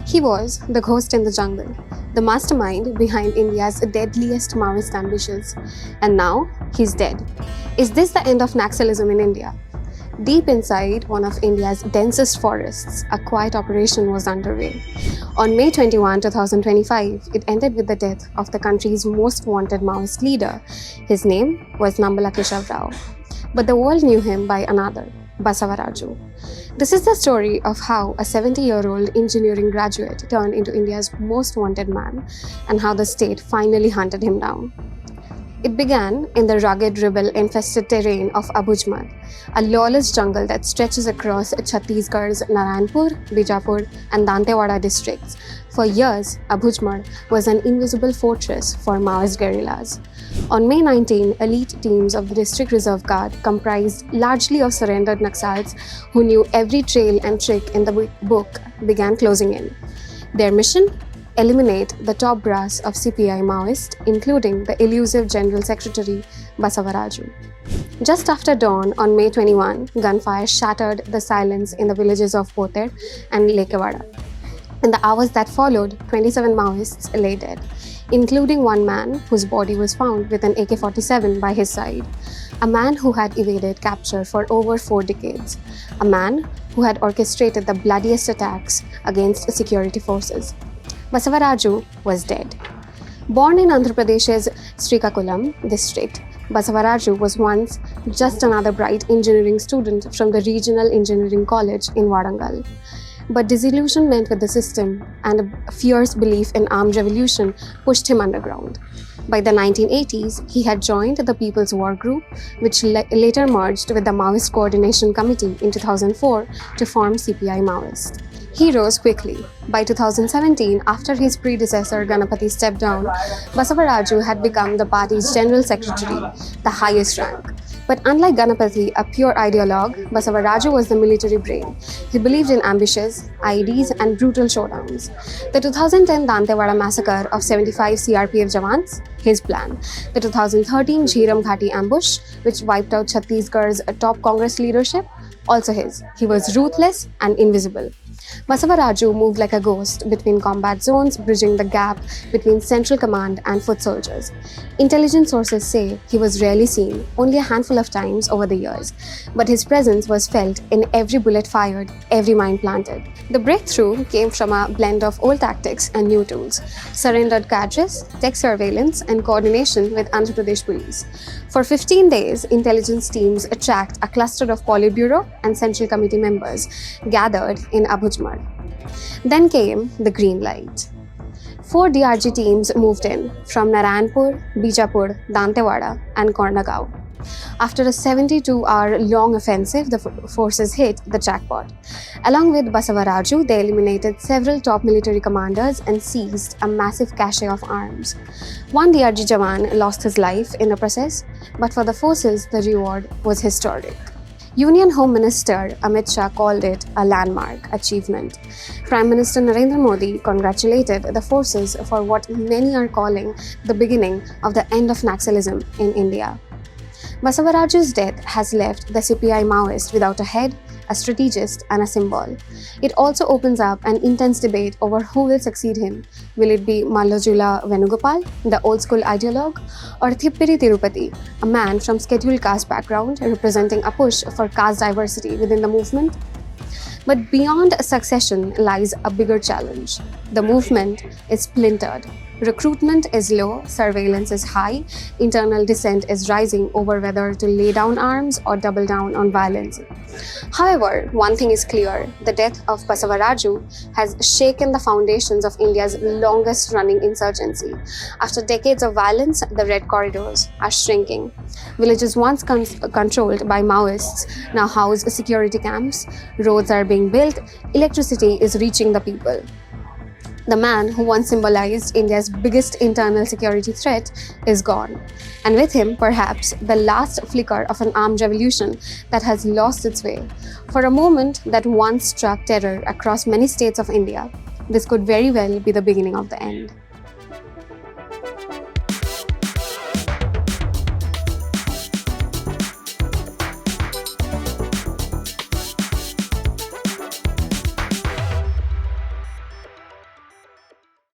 He was the ghost in the jungle, the mastermind behind India's deadliest Maoist ambitions. And now, he's dead. Is this the end of Naxalism in India? Deep inside one of India's densest forests, a quiet operation was underway. On May 21, 2025, it ended with the death of the country's most wanted Maoist leader. His name was Nambala Keshav Rao. But the world knew him by another, Basavaraju. This is the story of how a 70-year-old engineering graduate turned into India's most wanted man and how the state finally hunted him down. It began in the rugged, rebel-infested terrain of Abhujmad, a lawless jungle that stretches across Chhattisgarh's Narayanpur, Bijapur, and Dantewada districts. For years, Abhujmad was an invisible fortress for Maoist guerrillas. On May 19, elite teams of the District Reserve Guard, comprised largely of surrendered Naxals who knew every trail and trick in the book, began closing in. Their mission? Eliminate the top brass of CPI Maoist, including the elusive General Secretary Basavaraju. Just after dawn on May 21, gunfire shattered the silence in the villages of Poter and Lekewada. In the hours that followed, 27 Maoists lay dead, including one man whose body was found with an AK-47 by his side, a man who had evaded capture for over 4 decades, a man who had orchestrated the bloodiest attacks against security forces. Basavaraju was dead. Born in Andhra Pradesh's Srikakulam district, Basavaraju was once just another bright engineering student from the Regional Engineering College in Warangal. But disillusionment with the system and a fierce belief in armed revolution pushed him underground. By the 1980s, he had joined the People's War Group, which later merged with the Maoist Coordination Committee in 2004 to form CPI Maoist. He rose quickly. By 2017, after his predecessor Ganapati stepped down, Basavaraju had become the party's General Secretary, the highest rank. But unlike Ganapati, a pure ideologue, Basavaraju was the military brain. He believed in ambitious, IEDs and brutal showdowns. The 2010 Dantewada massacre of 75 CRPF Jawans, his plan. The 2013 Jhiram Ghati ambush, which wiped out Chhattisgarh's top Congress leadership, also his. He was ruthless and invisible. Basavaraju moved like a ghost between combat zones, bridging the gap between central command and foot soldiers. Intelligence sources say he was rarely seen, only a handful of times over the years, but his presence was felt in every bullet fired, every mine planted. The breakthrough came from a blend of old tactics and new tools, surrendered cadres, tech surveillance, and coordination with Andhra Pradesh police. For 15 days, intelligence teams tracked a cluster of Politburo and Central Committee members gathered in Abhujmad. Then came the green light. 4 DRG teams moved in from Narayanpur, Bijapur, Dantewada, and Kornagaon. After a 72-hour-long offensive, the forces hit the jackpot. Along with Basavaraju, they eliminated several top military commanders and seized a massive cache of arms. One DRG Jawan lost his life in the process, but for the forces, the reward was historic. Union Home Minister Amit Shah called it a landmark achievement. Prime Minister Narendra Modi congratulated the forces for what many are calling the beginning of the end of Naxalism in India. Basavaraju's death has left the CPI Maoist without a head, a strategist, and a symbol. It also opens up an intense debate over who will succeed him. Will it be Mallojula Venugopal, the old-school ideologue, or Thippiri Tirupati, a man from scheduled caste background representing a push for caste diversity within the movement? But beyond succession lies a bigger challenge. The movement is splintered. Recruitment is low, surveillance is high, internal dissent is rising over whether to lay down arms or double down on violence. However, one thing is clear, the death of Basavaraju has shaken the foundations of India's longest-running insurgency. After decades of violence, the red corridors are shrinking. Villages once controlled by Maoists now house security camps, roads are being built, electricity is reaching the people. The man who once symbolized India's biggest internal security threat is gone. And with him, perhaps, the last flicker of an armed revolution that has lost its way. For a moment that once struck terror across many states of India, this could very well be the beginning of the end.